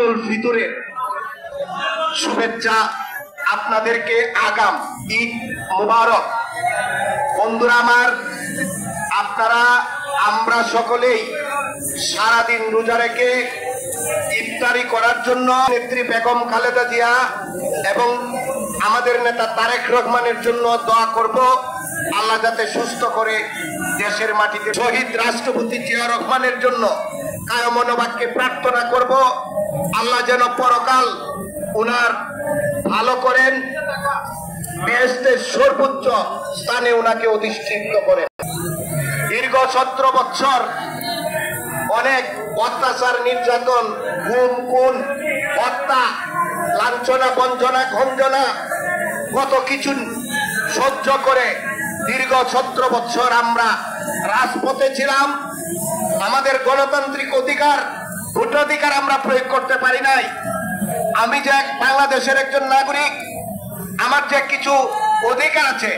ঈদুল ফিতরের শুভেচ্ছা আপনাদেরকে। আগাম ঈদ মুবারক। বন্ধুরা আমার, আপনারা আমরা সকলেই সারাদিন রোজা রেখে ইফতারি করার জন্য নেত্রী বেগম খালেদা জিয়া এবং আমাদের নেতা তারেক রহমানের জন্য দোয়া করব। আল্লাহ যাতে সুস্থ করে দেশের মাটিতে শহীদ রাষ্ট্রপতি জিয়া রহমানের জন্য কায়মনোবাক্যে প্রার্থনা করব। আল্লাহ যেন পরকাল উনার ভালো করেন, বেহেশতের সর্বোচ্চ স্থানে উনাকে অধিষ্ঠিত করেন। দীর্ঘ 17 বছর অনেক অত্যাচার, নির্যাতন, গুম খুন, হত্যা, লাঞ্ছনা, বঞ্চনা, গঞ্জনা কত কিছু সহ্য করে দীর্ঘ 17 বছর আমরা রাজপথে ছিলাম। আমাদের গণতান্ত্রিক অধিকার, ভোটাধিকার আমরা প্রয়োগ করতে পারি নাই। আমি যে বাংলাদেশের একজন নাগরিক, আমার যে কিছু অধিকার আছে